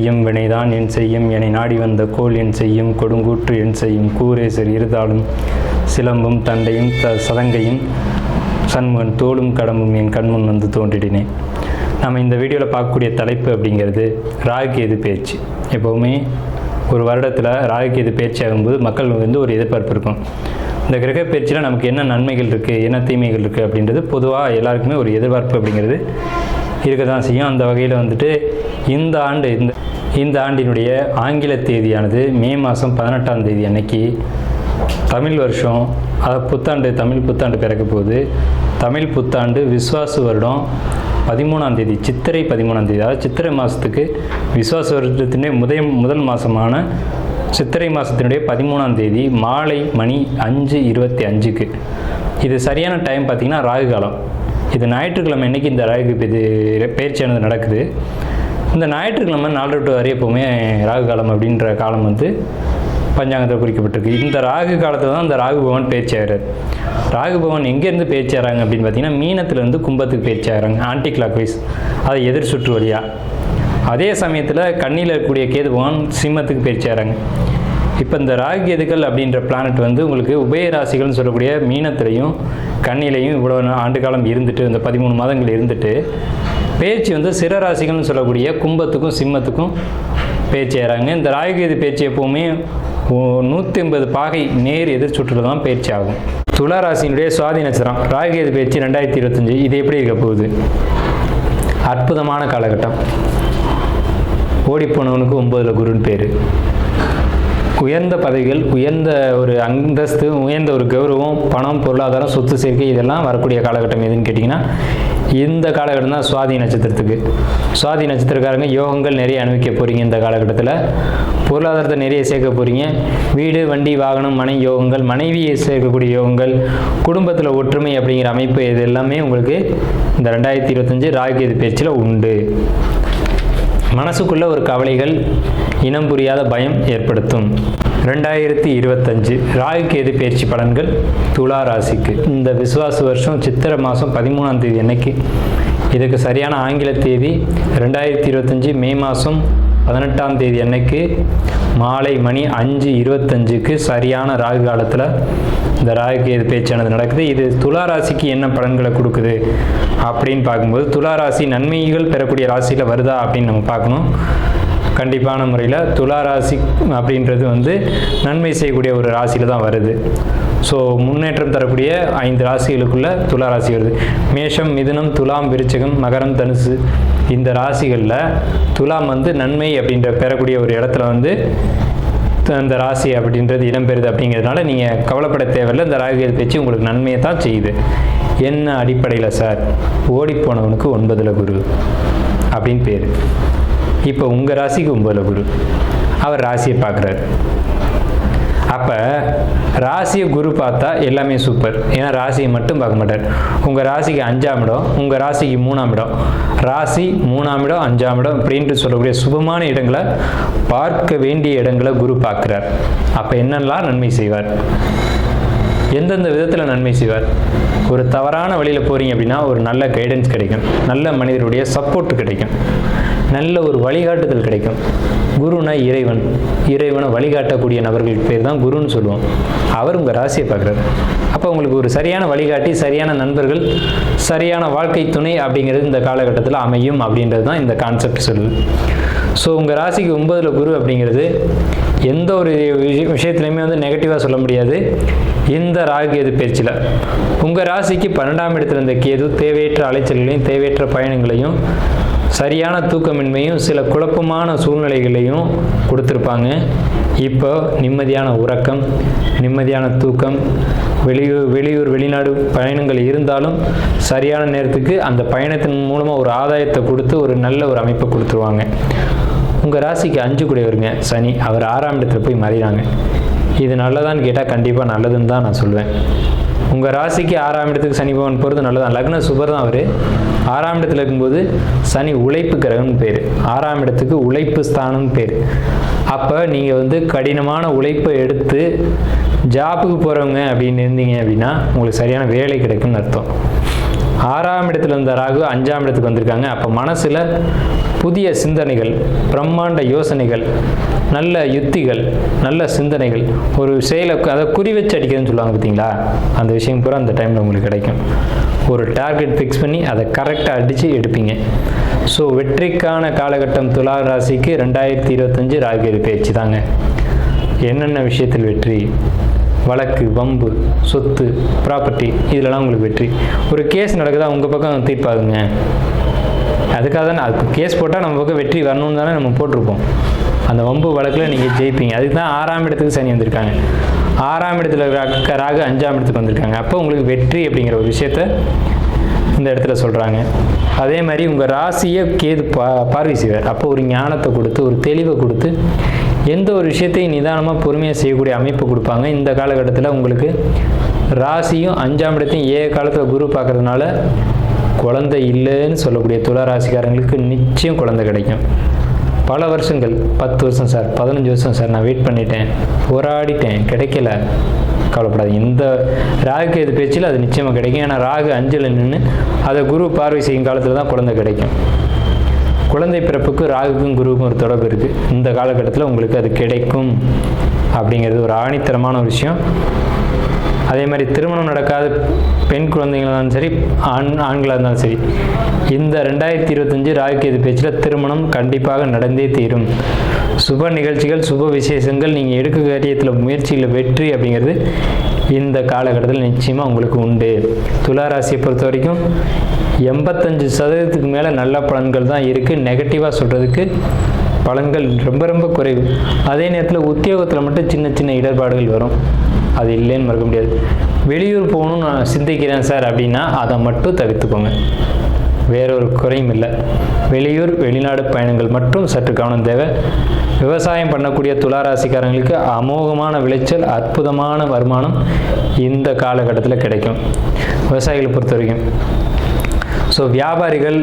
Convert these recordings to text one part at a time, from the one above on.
செய்யும் வினைதான் என் செய்யும் என்னை நாடி வந்த கோல் என் செய்யும் கொடுங்கூற்று என் செய்யும் கூரேசர் இருதாலும் சிலம்பும் தண்டையும் சதங்கையும் சண்முகன் தோளும் கடம்பும் என் கண்முன் வந்து தோன்றிடினேன். நம்ம இந்த வீடியோவில் பார்க்கக்கூடிய தலைப்பு அப்படிங்கிறது ராகுகேது பேச்சு. எப்போவுமே ஒரு வருடத்தில் ராகுகேது பேச்சு ஆகும்போது மக்கள் வந்து ஒரு எதிர்பார்ப்பு இருக்கும். இந்த கிரக பயிற்சியில் நமக்கு என்ன நன்மைகள் இருக்குது, என்ன தீமைகள் இருக்குது அப்படின்றது பொதுவாக எல்லாருக்குமே ஒரு எதிர்பார்ப்பு அப்படிங்கிறது இருக்க தான் செய்யும். அந்த வகையில் வந்துட்டு இந்த ஆண்டினுடைய ஆங்கில தேதியானது மே மாதம் 18ஆம் தேதி அன்னைக்கு தமிழ் வருஷம், புத்தாண்டு, தமிழ் புத்தாண்டு பிறக்க போகுது. தமிழ் புத்தாண்டு விஸ்வாசு வருடம் 13ஆம் தேதி, சித்திரை 13ஆம் தேதி, அதாவது சித்திரை மாதத்துக்கு விஸ்வாச வருடத்தினுடைய முதல் மாதமான சித்திரை மாதத்தினுடைய 13ஆம் தேதி மாலை மணி 5:25க்கு. இது சரியான டைம் பார்த்திங்கன்னா ராகு காலம். இது ஞாயிற்றுக்கிழமை அன்றைக்கி இந்த ராகு பயிற்சியானது நடக்குது. இந்த ஞாயிற்றுக்கிழமை 4 to 6 எப்போவுமே ராகு காலம் அப்படின்ற காலம் வந்து பஞ்சாங்கத்தில் குறிக்கப்பட்டிருக்கு. இந்த ராகு காலத்தில் தான் இந்த ராகு பகவான் பயிற்சி ஆகிறார். ராகு பகவான் எங்கேருந்து பயிற்சி ஆகிறாங்க அப்படின்னு பார்த்தீங்கன்னா மீனத்துலேருந்து கும்பத்துக்கு பயிற்சி ஆகிறாங்க, ஆன்டி கிளாக் வைஸ், அதை எதிர் சுற்று வழியாக. அதே சமயத்தில் கண்ணியில் இருக்கக்கூடிய கேது பகவான் சிம்மத்துக்கு பயிற்சி ஆகிறாங்க. இப்போ இந்த ராகு கேதுக்கள் அப்படின்ற பிளானட் வந்து உங்களுக்கு உபயராசிகள்னு சொல்லக்கூடிய மீனத்திலையும் கண்ணிலையும் இவ்வளோ ஆண்டு காலம் இருந்துட்டு, இந்த 13 மாதங்கள் இருந்துட்டு பேச்சு வந்து சிறராசிகள்னு சொல்லக்கூடிய கும்பத்துக்கும் சிம்மத்துக்கும் பேச்சு ஆகிறாங்க. இந்த ராகுகேது பேச்சு எப்போவுமே 180 பாகை நேர் எதிர் சுற்றில் தான் பயிற்சி ஆகும். துலா ராசியினுடைய சுவாதி நட்சத்திரம் ராகுகேது பேச்சு 2025. இது எப்படி இருக்க போகுது? அற்புதமான காலகட்டம். ஓடிப்போனவனுக்கு 9ல் குருன்னு பேர். உயர்ந்த பதவிகள், உயர்ந்த ஒரு அந்தஸ்து, உயர்ந்த ஒரு கௌரவம், பணம், பொருளாதாரம், சொத்து சேர்க்கை இதெல்லாம் வரக்கூடிய காலகட்டம் எதுன்னு கேட்டிங்கன்னா இந்த காலகட்டம் தான் சுவாதி நட்சத்திரத்துக்கு. சுவாதி நட்சத்திரக்காரங்க யோகங்கள் நிறைய அனுபவிக்க போகிறீங்க. இந்த காலகட்டத்தில் பொருளாதாரத்தை நிறைய சேர்க்க போகிறீங்க. வீடு, வண்டி, வாகனம், மனை யோகங்கள், மனைவியை சேர்க்கக்கூடிய யோகங்கள், குடும்பத்தில் ஒற்றுமை அப்படிங்கிற அமைப்பு, இது எல்லாமே உங்களுக்கு இந்த 2025 ராகுகேது பேச்சில் உண்டு. மனசுக்குள்ள ஒரு கவலைகள், இனம் புரியாத பயம் ஏற்படுத்தும். 2025 ராகுகேது பயிற்சி பலன்கள் துலா ராசிக்கு. இந்த விசுவாச வருஷம் சித்திரை மாதம் 13ஆம் தேதி அன்னைக்கு, இதுக்கு சரியான ஆங்கில தேதி 2025 மே மாதம் 18ஆம் தேதி அன்னைக்கு மாலை மணி 5:25க்கு சரியான ராகு காலத்தில் இந்த ராகுகேது பேச்சானது நடக்குது. இது துலா ராசிக்கு என்ன பலன்களை கொடுக்குது அப்படின்னு பார்க்கும்போது, துலா ராசி நன்மைகள் பெறக்கூடிய ராசியில் வருதா அப்படின்னு நம்ம பார்க்கணும். கண்டிப்பான முறையில் துலா ராசி அப்படின்றது வந்து நன்மை செய்யக்கூடிய ஒரு ராசியில் தான் வருது. ஸோ முன்னேற்றம் தரக்கூடிய 5 ராசிகளுக்குள்ள துலா ராசி வருது. மேஷம், மிதுனம், துலாம், விருச்சிகம், மகரம், தனுசு, இந்த ராசிகளில் துலாம் வந்து நன்மை அப்படின்ற பெறக்கூடிய ஒரு இடத்துல வந்து அந்த ராசி அப்படின்றது இடம்பெறுது. அப்படிங்கிறதுனால நீங்கள் கவலைப்பட தேவையில்லை. இந்த ராகுகேது பேச்சு உங்களுக்கு நன்மையை தான் செய்யுது. என்ன அடிப்படையில் சார்? ஓடிப்போனவனுக்கு 9ல் குரு அப்படின்னு பேர். இப்போ உங்கள் ராசிக்கு 9ல் குரு, அவர் ராசியை பார்க்குறாரு. அப்போ ராசியை குரு பார்த்தா எல்லாமே சூப்பர். ஏன்னா ராசியை மட்டும் பார்க்க மாட்டார். உங்கள் ராசிக்கு 5ஆம் இடம், உங்கள் ராசிக்கு 3ஆம் இடம், ராசி 3ஆம் இடம் 5ஆம் இடம் அப்படின்ட்டு சொல்லக்கூடிய சுபமான இடங்களை, பார்க்க வேண்டிய இடங்களை குரு பார்க்குறார். அப்போ என்னெல்லாம் நன்மை செய்வார்? எந்தெந்த விதத்தில் நன்மை செய்வார்? ஒரு தவறான வழியில் போகிறீங்க அப்படின்னா ஒரு நல்ல கைடன்ஸ் கிடைக்கும், நல்ல மனிதருடைய சப்போர்ட் கிடைக்கும், நல்ல ஒரு வழிகாட்டுதல் கிடைக்கும். குருனா இறைவன், இறைவனை வழிகாட்டக்கூடிய நபர்கள் பேர் தான் குருன்னு சொல்லுவோம். அவர் உங்கள் ராசியை பார்க்குறாரு. அப்போ உங்களுக்கு ஒரு சரியான வழிகாட்டி, சரியான நண்பர்கள், சரியான வாழ்க்கை துணை அப்படிங்கிறது இந்த காலகட்டத்தில் அமையும் அப்படின்றது தான் இந்த கான்செப்ட் சொல்லுது. ஸோ உங்கள் ராசிக்கு 9ல் குரு அப்படிங்கிறது எந்த ஒரு விஷயத்துலையுமே வந்து நெகட்டிவாக சொல்ல முடியாது. இந்த ராகுகேது பேச்சில் உங்கள் ராசிக்கு 12ஆம் இடத்துல இருந்த கேது தேவையற்ற அலைச்சல்களையும், தேவையற்ற பயணங்களையும், சரியான தூக்கமின்மையும், சில குழப்பமான சூழ்நிலைகளையும் கொடுத்துருப்பாங்க. இப்போ நிம்மதியான உறக்கம், நிம்மதியான தூக்கம், வெளியூர் வெளிநாடு பயணங்கள் இருந்தாலும் சரியான நேரத்துக்கு அந்த பயணத்தின் மூலமாக ஒரு ஆதாயத்தை கொடுத்து ஒரு நல்ல ஒரு அமைப்பை கொடுத்துருவாங்க. உங்கள் ராசிக்கு 5 கூடியவருங்க சனி, அவர் 6ஆம் இடத்துல போய் மறைகிறாங்க. இது நல்லதான்னு கேட்டால் கண்டிப்பாக நல்லதுன்னு தான் நான் சொல்லுவேன். உங்கள் ராசிக்கு 6ஆம் இடத்துக்கு சனி பகவான் போகிறது நல்லதான். லக்ன சுபர் தான் அவர். 6ஆம் இடத்துல இருக்கும்போது சனி உழைப்பு கிரகம்னு பேர், 6ஆம் இடத்துக்கு உழைப்பு ஸ்தானம்னு பேர். அப்போ நீங்கள் வந்து கடினமான உழைப்பை எடுத்து ஜாப்புக்கு போகிறவங்க அப்படின்னு இருந்தீங்க அப்படின்னா உங்களுக்கு சரியான வேலை கிடைக்கும்னு அர்த்தம். 6ஆம் இடத்துல இருந்த ராகு 5ஆம் இடத்துக்கு வந்திருக்காங்க. அப்போ மனசில் புதிய சிந்தனைகள், பிரம்மாண்ட யோசனைகள், நல்ல யுத்திகள், நல்ல சிந்தனைகள், ஒரு செயலை அதை குறி வச்சு அடிக்கிறதுன்னு சொல்லுவாங்க பார்த்தீங்களா, அந்த விஷயம் பூரா அந்த டைமில் உங்களுக்கு கிடைக்கும். ஒரு டார்கெட் ஃபிக்ஸ் பண்ணி அதை கரெக்டாக அடித்து எடுப்பீங்க. ஸோ வெற்றிக்கான காலகட்டம் துலா ராசிக்கு 2025 ராகு பயிற்சி தாங்க. என்னென்ன விஷயத்தில் வெற்றி? வழக்கு, வம்பு, சொத்து, ப்ராப்பர்ட்டி, இதிலலாம் உங்களுக்கு வெற்றி. ஒரு கேஸ் நடக்குதா, உங்கள் பக்கம் தீர்ப்பாகுங்க. அதுக்காக தானே அது கேஸ் போட்டால் நம்ம பக்கம் வெற்றி வரணும்னு தானே நம்ம போட்டிருப்போம். அந்த வம்பு வழக்கில் நீங்கள் ஜெயிப்பீங்க. அதுக்கு தான் 6ஆம் இடத்துக்கு சனி வந்திருக்காங்க. 6ஆம் இடத்துல ராகு 5ஆம் இடத்துக்கு வந்திருக்காங்க. அப்போ உங்களுக்கு வெற்றி அப்படிங்கிற ஒரு விஷயத்த இந்த இடத்துல சொல்கிறாங்க. அதே மாதிரி உங்கள் ராசியை கேது பார்வை செய்வார். அப்போ ஒரு ஞானத்தை கொடுத்து, ஒரு தெளிவை கொடுத்து, எந்த ஒரு விஷயத்தையும் நிதானமாக பொறுமையாக செய்யக்கூடிய அமைப்பு கொடுப்பாங்க. இந்த காலகட்டத்தில் உங்களுக்கு ராசியும் 5ஆம் இடத்தையும் காலத்தில் குரு பார்க்கறதுனால குழந்தை இல்லைன்னு சொல்லக்கூடிய துலா ராசிக்காரங்களுக்கு நிச்சயம் குழந்தை கிடைக்கும். பல வருஷங்கள், 10 வருஷம் சார், 15 வருஷம் சார், நான் வெயிட் பண்ணிட்டேன், போராடிட்டேன், கிடைக்கல, கவலைப்படாது. இந்த ராகுக்கு எது பேச்சில் அது நிச்சயமாக கிடைக்கும். ஏன்னா ராகு 5ல் நின்று அதை குரு பார்வை செய்யும் காலத்தில் தான் குழந்தை கிடைக்கும். குழந்தை பிறப்புக்கு ராகுக்கும் குருவுக்கும் ஒரு தொடர்பு இருக்குது. இந்த காலகட்டத்தில் உங்களுக்கு அது கிடைக்கும் அப்படிங்கிறது ஒரு ஆணித்தரமான ஒரு விஷயம். அதே மாதிரி திருமணம் நடக்காத பெண் குழந்தைங்களாக இருந்தாலும் சரி, ஆண்களாக இருந்தாலும் சரி, இந்த 2025 ராகுகேது பேச்சில் திருமணம் கண்டிப்பாக நடந்தே தீரும். சுப நிகழ்ச்சிகள், சுப விசேஷங்கள், நீங்கள் எடுக்க காரியத்தில் முயற்சியில் வெற்றி அப்படிங்கிறது இந்த காலகட்டத்தில் நிச்சயமாக உங்களுக்கு உண்டு. துலா ராசியை பொறுத்த வரைக்கும் 85% மேலே நல்ல பலன்கள் தான் இருக்குது. நெகட்டிவாக சொல்கிறதுக்கு பலன்கள் ரொம்ப ரொம்ப குறைவு. அதே நேரத்தில் உத்தியோகத்தில் மட்டும் சின்ன சின்ன இடர்பாடுகள் வரும். அது இல்லைன்னு மறக்க முடியாது. வெளியூர் போகணும்னு நான் சிந்திக்கிறேன் சார் அப்படின்னா அதை மட்டும் தவிர்த்துக்கோங்க. வேறொரு குறையும் இல்லை. வெளியூர், வெளிநாடு பயணங்கள் மட்டும் சற்று கவனம் தேவை. விவசாயம் பண்ணக்கூடிய துளாராசிக்காரங்களுக்கு அமோகமான விளைச்சல், அற்புதமான வருமானம் இந்த காலகட்டத்தில் கிடைக்கும் விவசாயிகளை பொறுத்த வரைக்கும். ஸோ வியாபாரிகள்,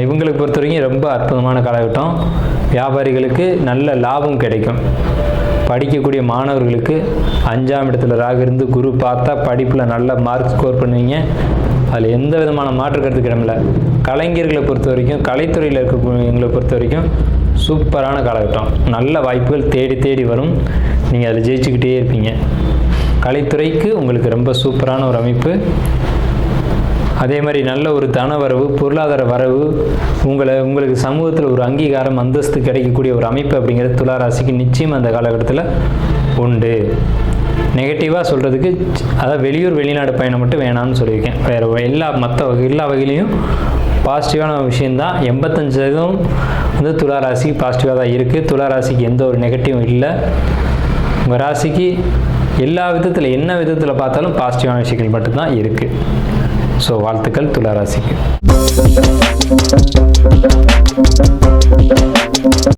இவங்களுக்கு பொறுத்த வரைக்கும் ரொம்ப அற்புதமான காலகட்டம். வியாபாரிகளுக்கு நல்ல லாபம் கிடைக்கும். படிக்கக்கூடிய மாணவர்களுக்கு 5ஆம் இடத்துல ராகு இருந்து குரு பார்த்தா படிப்பில் நல்ல மார்க் ஸ்கோர் பண்ணுவீங்க. அதில் எந்த விதமான மாற்று கருத்து கிடமில்ல. கலைஞர்களை பொறுத்த வரைக்கும், கலைத்துறையில் இருக்கக்கூடியவங்களை பொறுத்த வரைக்கும் சூப்பரான காலகட்டம். நல்ல வாய்ப்புகள் தேடி தேடி வரும். நீங்கள் அதில் ஜெயிச்சுக்கிட்டே இருப்பீங்க. கலைத்துறைக்கு உங்களுக்கு ரொம்ப சூப்பரான ஒரு அமைப்பு. அதே மாதிரி நல்ல ஒரு தன வரவு, பொருளாதார வரவு, உங்களுக்கு சமூகத்தில் ஒரு அங்கீகாரம், அந்தஸ்து கிடைக்கக்கூடிய ஒரு அமைப்பு அப்படிங்கிறது துளாராசிக்கு நிச்சயம் அந்த காலகட்டத்தில் உண்டு. நெகட்டிவாக சொல்கிறதுக்கு, அதாவது வெளியூர் வெளிநாடு பயணம் மட்டும் வேணாம்னு சொல்லியிருக்கேன். வேறு எல்லா வகையிலையும் பாசிட்டிவான விஷயந்தான். 85% வந்து துளாராசிக்கு பாசிட்டிவாக தான் இருக்குது. துளாராசிக்கு எந்த ஒரு நெகட்டிவும் இல்லை. உங்கள் ராசிக்கு எல்லா விதத்தில், என்ன விதத்தில் பார்த்தாலும் பாசிட்டிவான விஷயங்கள் மட்டும்தான் இருக்குது. ஸோ வாழ்த்துக்கள் துளாராசிக்கு.